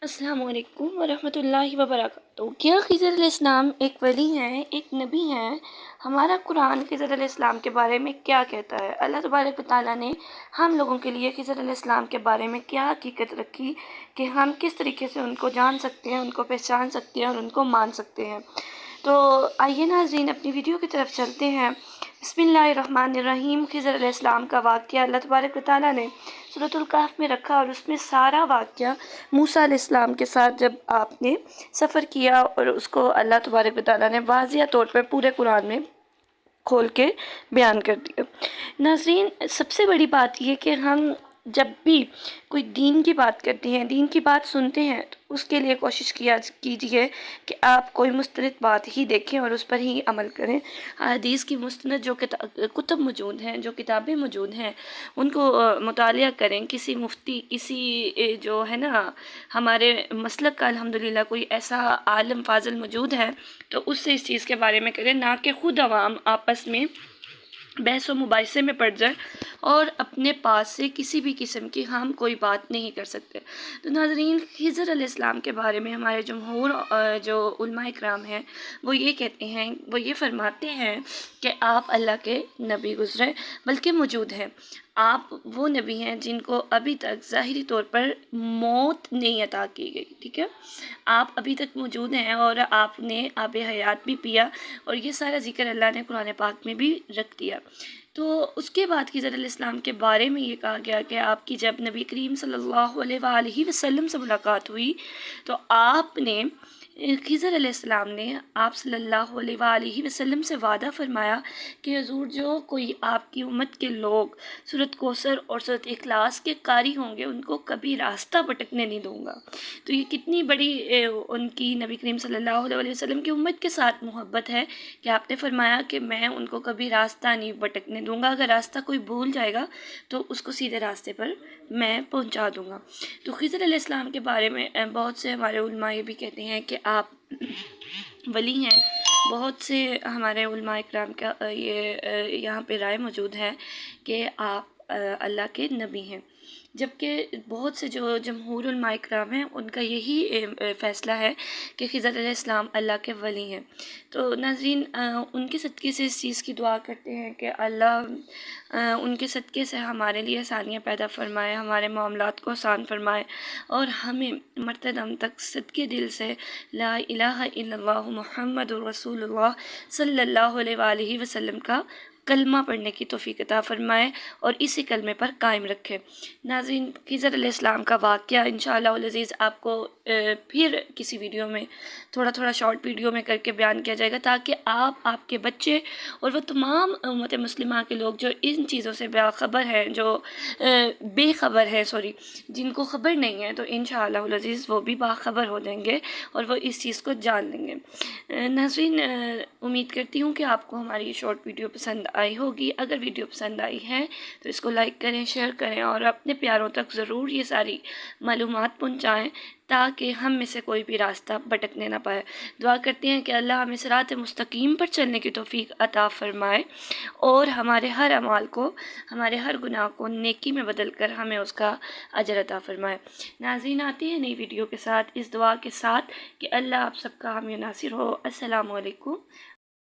अस्सलाम वालेकुम वरहमतुल्लाहि वबरकातुहू। क्या खिज़र अलैहिस्सलाम एक वली हैं, एक नबी हैं? हमारा कुरान खिज़र अलैहिस्सलाम के बारे में क्या कहता है? अल्लाह तबारक व तआला ने हम लोगों के लिए खिज़र अलैहिस्सलाम के बारे में क्या हकीकत रखी कि हम किस तरीके से उनको जान सकते हैं, उनको पहचान सकते हैं और उनको मान सकते हैं। तो आइए नाज़रीन अपनी वीडियो की तरफ चलते हैं। बिस्मिल्लाहिर्रहमानिर्रहीम। खिज़र अलैहिस्सलाम का वाक़या अल्लाह तबारक व तआला ने सूरतुल कहफ़ में रखा और उसमें सारा वाक़या मूसा अलैहिस्सलाम के साथ जब आपने सफ़र किया और उसको अल्लाह तबारक व तआला ने वाज़िह तौर पर पूरे कुरान में खोल के बयान कर दिया। नाज़रीन, सबसे बड़ी बात ये कि हम जब भी कोई दीन की बात करते हैं, दीन की बात सुनते हैं, तो उसके लिए कोशिश किया कीजिए कि आप कोई मुस्तनद बात ही देखें और उस पर ही अमल करें। हदीस की मुस्तनद जो कुतुब मौजूद हैं, जो किताबें मौजूद हैं, उनको मुतालिया करें। किसी मुफ्ती, किसी जो है ना हमारे मसलक का अल्हम्दुलिल्लाह कोई ऐसा आलिम फाज़िल मौजूद है तो उससे इस चीज़ के बारे में करें, ना कि ख़ुद अवाम आपस में बहस व मुबाहिसे में पड़ जाए और अपने पास से किसी भी किस्म की हम कोई बात नहीं कर सकते। तो नाज़रीन, खिज़र अलैहिस्सलाम के बारे में हमारे जमहूर जो उलमाए किराम हैं वो ये कहते हैं, वो ये फ़रमाते हैं कि आप अल्लाह के नबी गुज़रे, बल्कि मौजूद हैं। आप वो नबी हैं जिनको अभी तक ज़ाहिरी तौर पर मौत नहीं अता की गई, ठीक है। आप अभी तक मौजूद हैं और आपने आब हयात भी पिया और ये सारा ज़िक्र अल्लाह ने कुरान पाक में भी रख दिया। तो उसके बाद खिज़र अलैहिस्सलाम के बारे में ये कहा गया कि आपकी जब नबी करीम सल्लल्लाहु अलैहि वसल्लम से मुलाकात हुई तो आपने खिज़र अलैहिस्सलाम ने आप सल्लल्लाहु अलैहि वसल्लम से वादा फरमाया कि हुज़ूर, जो कोई आपकी उम्मत के लोग सूरत कौसर और सूरत इखलास के कारी होंगे उनको कभी रास्ता भटकने नहीं दूँगा। तो ये कितनी बड़ी उनकी नबी करीम सल्लल्लाहु अलैहि वसल्लम की उम्मत के साथ मोहब्बत है कि आपने फरमाया कि मैं उनको कभी रास्ता नहीं भटकने दूँगा। अगर रास्ता कोई भूल जाएगा तो उसको सीधे रास्ते पर मैं पहुँचा दूँगा। तो खिज़र अलैहिस्सलाम के बारे में बहुत से हमारे उलमा ये भी कहते हैं कि आप वली हैं। बहुत से हमारे उलमा इकराम का ये यहाँ पे राय मौजूद है कि आप अल्लाह के नबी हैं, जबकि बहुत से जो जमहूर उलमा इकराम हैं उनका यही फ़ैसला है कि खिज़र अलैहिस्सलाम अल्लाह के वली हैं। तो नाज़रीन, उनके सदक़े से इस चीज़ की दुआ करते हैं कि अल्लाह उनके सदक़े से हमारे लिए आसानियाँ पैदा फ़रमाए, हमारे मामलात को आसान फ़रमाए और हमें मरते दम तक सदक़े दिल से ला इलाहा इल्लल्लाहु मुहम्मदुर रसूलुल्लाह सल्लल्लाहु अलैहि वसल्लम का कलमा पढ़ने की तौफ़ीक़ अता फ़रमाए और इसी कलमे पर कायम रखे। नाज़रीन, खिज़र अलैहिस्सलाम का वाक़या इंशाअल्लाह अज़ीज़ आपको फिर किसी वीडियो में थोड़ा थोड़ा शॉर्ट वीडियो में करके बयान किया जाएगा, ताकि आप, आपके बच्चे और वो तमाम उम्मत मुस्लिमा के लोग जो इन चीज़ों से बाख़बर हैं, जो बेखबर हैं, जिनको ख़बर नहीं है, तो इंशाअल्लाह अज़ीज़ वो भी बाख़बर हो जाएंगे और वो इस चीज़ को जान लेंगे। नाज़रीन, उम्मीद करती हूँ कि आपको हमारी शॉर्ट वीडियो पसंद आई होगी। अगर वीडियो पसंद आई है तो इसको लाइक करें, शेयर करें और अपने प्यारों तक ज़रूर ये सारी मालूमात पहुँचाएँ ताकि हम में से कोई भी रास्ता भटकने ना पाए। दुआ करते हैं कि अल्लाह हमें सिरात मुस्तकीम पर चलने की तौफ़ीक़ अता फ़रमाए और हमारे हर अमाल को, हमारे हर गुनाह को नेकी में बदल कर हमें उसका अजर अता फ़रमाए। नाज़रीन, आती है नई वीडियो के साथ इस दुआ के साथ कि अल्लाह आप सबका हामी नासिर हो। अस्सलामु अलैकुम